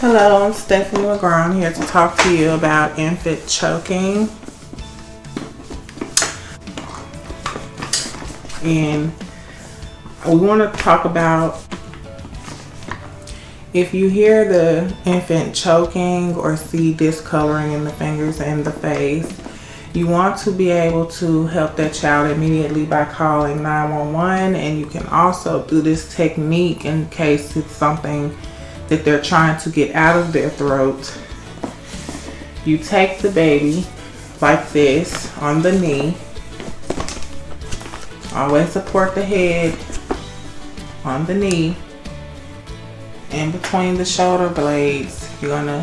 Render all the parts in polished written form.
Hello, I'm Stephanie McGraw here to talk to you about infant choking. And we want to talk about if you hear the infant choking or see discoloring in the fingers and the face, you want to be able to help that child immediately by calling 911, and you can also do this technique in case it's something that they're trying to get out of their throat. You take the baby like this on the knee. Always support the head on the knee. In between the shoulder blades, you're gonna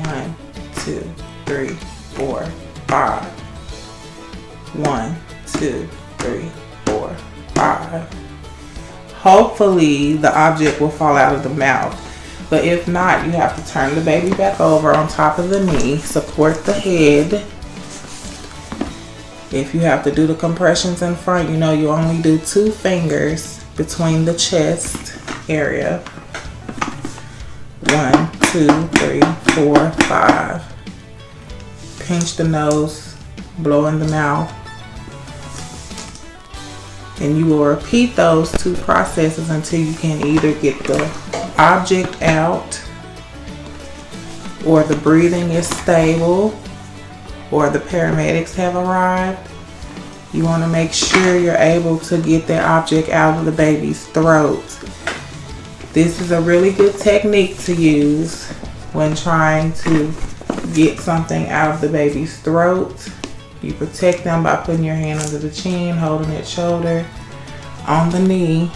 1, 2, 3, 4, 5. 1, 2, 3, 4, 5. Hopefully the object will fall out of the mouth. But if not, you have to turn the baby back over on top of the knee, support the head. If you have to do the compressions in front, you know you only do 2 fingers between the chest area. 1, 2, 3, 4, 5. Pinch the nose, blow in the mouth. And you will repeat those 2 processes until you can either get the object out, or the breathing is stable, or the paramedics have arrived. You want to make sure you're able to get that object out of the baby's throat. This is a really good technique to use when trying to get something out of the baby's throat. You protect them by putting your hand under the chin, holding its shoulder, on the knee.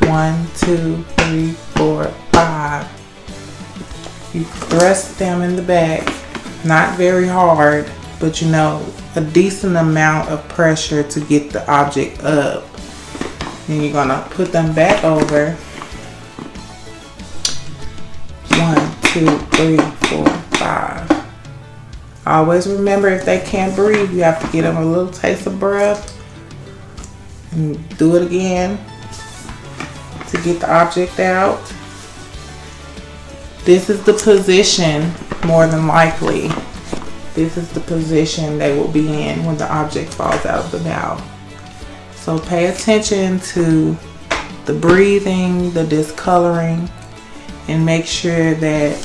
1, 2, 3, 4, 5. You thrust them in the back, not very hard, but you know, a decent amount of pressure to get the object up. Then you're gonna put them back over. 1, 2, 3, 4, 5. Always remember, if they can't breathe, you have to get them a little taste of breath. And do it again to get the object out. This is the position, more than likely, this is the position they will be in when the object falls out of the mouth. So pay attention to the breathing, the discoloring, and make sure that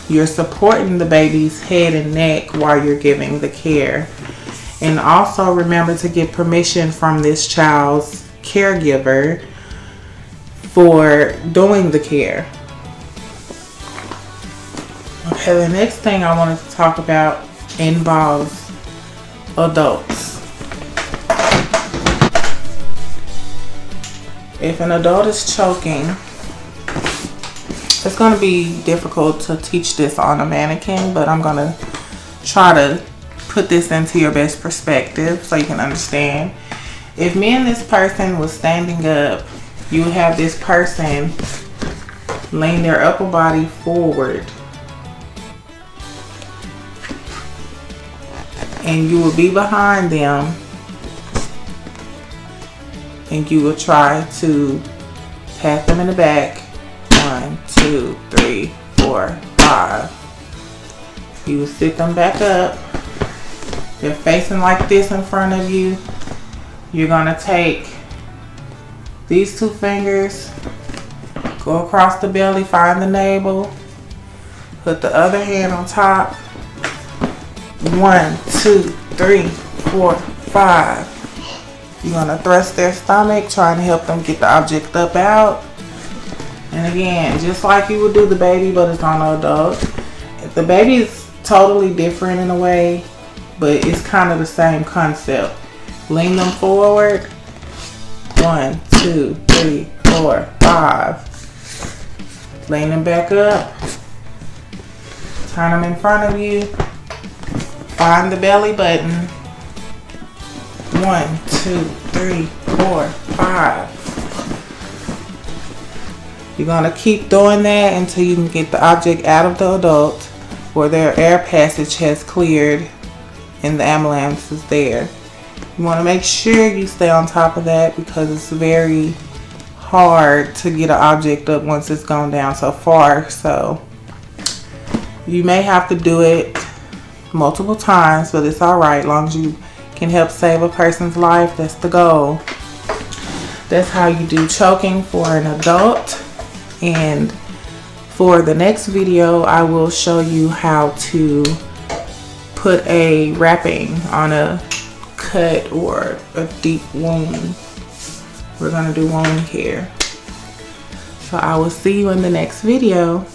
you're supporting the baby's head and neck while you're giving the care. And also remember to get permission from this child's caregiver for doing the care. Okay, the next thing I wanted to talk about involves adults. If an adult is choking, it's going to be difficult to teach this on a mannequin, but I'm going to try to put this into your best perspective so you can understand. If me and this person was standing up, you would have this person lean their upper body forward, and you will be behind them, and you will try to pat them in the back. 1, 2, 3, 4, 5. You will sit them back up. They're facing like this in front of you. You're gonna take these 2 fingers, go across the belly, find the navel, put the other hand on top. 1, 2, 3, 4, 5. You're gonna thrust their stomach, trying to help them get the object up out. And again, just like you would do the baby, but it's on an adult. The baby is totally different in a way, but it's kind of the same concept. Lean them forward. 1, 2, 3, 4, 5. Lean them back up. Turn them in front of you. Find the belly button. 1, 2, 3, 4, 5. You're going to keep doing that until you can get the object out of the adult, where their air passage has cleared and the ambulance is there. You want to make sure you stay on top of that, because it's very hard to get an object up once it's gone down so far. So You may have to do it multiple times, but it's all right. As long as you can help save a person's life, that's the goal. That's how you do choking for an adult. And for the next video, I will show you how to put a wrapping on a cut or a deep wound. We're gonna do wound care. So I will see you in the next video.